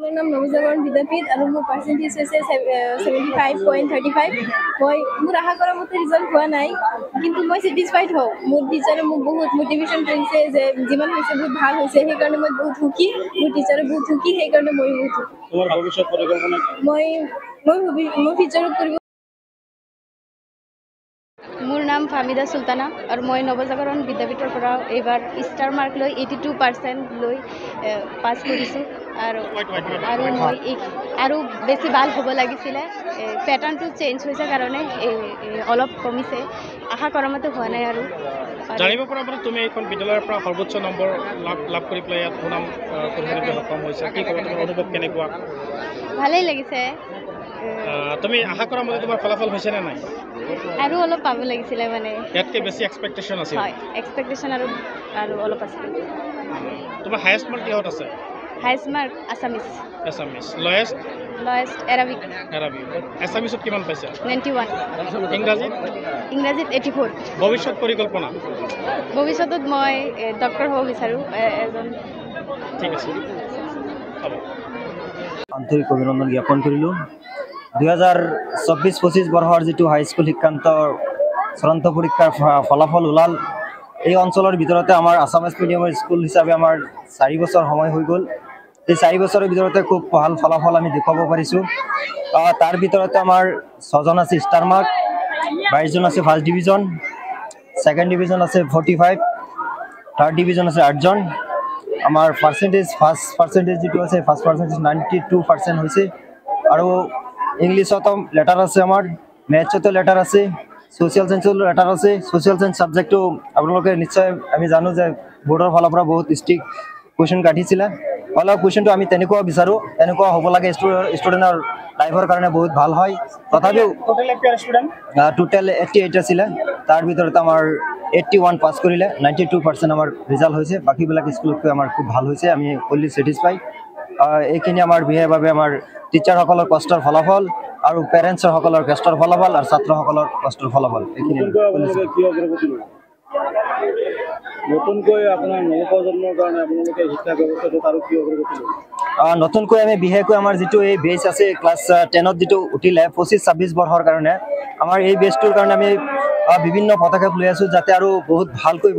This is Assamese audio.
মোৰ নাম নৱজাগৰণ বিদ্যাপীঠ আৰু মোৰ পাৰ্চেণ্টেজ হৈছে 75.35। মোৰ আশা কৰা মতে ৰিজাল্ট হোৱা নাই, কিন্তু মই ছেটিছফাইড হওঁ। মোৰ টিচাৰে মোক বহুত মটিভেশ্যন কৰিছে যে যিমান হৈছে বহুত ভাল হৈছে, সেইকাৰণে মই বহুত সুখী। মোৰ টিচাৰে বহুত সুখী, সেইকাৰণে মই বহুত সুখী। তোমাৰ ভৱিষ্যত পৰিকল্পনা? মই টিচাৰক কৰিব। মোৰ নাম ফামিদা চুলতানা আৰু মই নৱজাগৰণ বিদ্যাপীঠৰ পৰা এইবাৰ ষ্টাৰ মাৰ্ক লৈ 82% লৈ পাছ কৰিছোঁ। আৰু মই আৰু বেছি ভাল হ'ব লাগিছিলে। পেটাৰ্ণটো চেঞ্জ হৈছে কাৰণে অলপ কমিছে, আশা কৰা মতে হোৱা নাই। আৰু জানিব পৰা মানে তুমি এইখন বিদ্যালয়ৰ পৰা সৰ্বোচ্চ নম্বৰ লাভ কৰি পেলাই ইয়াত সুনাম কঢ়িয়াবলৈ সক্ষম হৈছে, কি ক'ব, তোমাৰ অনুভৱ কেনেকুৱা? ভালেই লাগিছে। তুমি আশা কৰা মতে তোমাৰ ফলাফল হৈছে নে নাই? আৰু অলপ পাব লাগিছিলে, মানে ইয়াতকৈ বেছি এক্সপেক্টেশ্যন আছিল? হয়, এক্সপেক্টেশ্যন আৰু অলপ আছিল। তোমাৰ হায়েষ্ট মাৰ্ক কিহত আছে? Highest mark Assamese. Lowest Arabic. এছামিছত কিমান পাইছে? 91। ইংৰাজীত 84। ভৱিষ্যত পৰিকল্পনা? ভৱিষ্যতত মই ডক্টৰ হ'ব বিচাৰোঁ এজন। ঠিক আছে, হ'ব। আন্তৰিক অভিনন্দন জ্ঞাপন কৰিলোঁ। 2024-25 বৰ্ষৰ যিটো হাইস্কুল শিক্ষান্তৰ চূড়ান্ত পৰীক্ষাৰ ফলাফল ওলাল। এই অঞ্চলৰ ভিতৰতে আমাৰ আছামিজ মিডিয়ামৰ স্কুল হিচাপে আমাৰ 4 বছৰ সময় হৈ গ'ল। এই 4 বছৰৰ ভিতৰতে খুব ভাল ফলাফল আমি দেখুৱাব পাৰিছোঁ। তাৰ ভিতৰতে আমাৰ 6জন আছে ষ্টাৰ মাৰ্ক, 22জন আছে ফাৰ্ষ্ট ডিভিজন, ছেকেণ্ড ডিভিজন আছে 45, থাৰ্ড ডিভিজন আছে 8জন। আমাৰ ফাৰ্ষ্ট পাৰ্চেণ্টেজ যিটো আছে, ফাৰ্ষ্ট পাৰ্চেণ্টেজ 92% হৈছে। আৰু ইংলিছতো লেটাৰ আছে, আমাৰ মেথছতো লেটাৰ আছে, ছ'চিয়েল চায়েন্সতো লেটাৰ আছে। ছ'চিয়েল চায়েন্স ছাবজেক্টটো আপোনালোকে নিশ্চয় আমি জানো যে বৰ্ডৰ ফালৰ পৰা বহুত ষ্ট্ৰিক্ট কুৱেশ্যন কাটিছিলে। অলপ কুৱেশ্যনটো আমি তেনেকুৱা বিচাৰোঁ, তেনেকুৱা হ'ব লাগে। ষ্টুডেণ্টৰ লাইফৰ কাৰণে বহুত ভাল হয়। তথাপিও টোটেল 88 আছিলে, তাৰ ভিতৰত আমাৰ 81 পাছ কৰিলে, 92% আমাৰ ৰিজাল্ট হৈছে। বাকীবিলাক স্কুলতকৈ আমাৰ খুব ভাল হৈছে, আমি ফুল্লি ছেটিছফাইড। এইখিনি আমাৰ বিশেষভাৱে আমাৰ টিচাৰসকলৰ কষ্টৰ ফলাফল আৰু পেৰেণ্টছসকলৰ কষ্টৰ ফলাফল আৰু ছাত্ৰসকলৰ কষ্টৰ ফলাফল। এইখিনি নতুনকৈ আপোনাৰ নৱপ্ৰজন্মৰ কাৰণে আপোনালোকে শিক্ষা ব্যৱস্থাটোত আৰু কি অগ্ৰগতি ল'ব? নতুনকৈ আমি বিশেষকৈ আমাৰ যিটো এই বেচ আছে ক্লাছ 10ত যিটো উঠিলে 25-26 বৰ্ষৰ কাৰণে, আমাৰ এই বেচটোৰ কাৰণে আমি বিভিন্ন পদক্ষেপ লৈ আছোঁ, যাতে আৰু বহুত ভালকৈ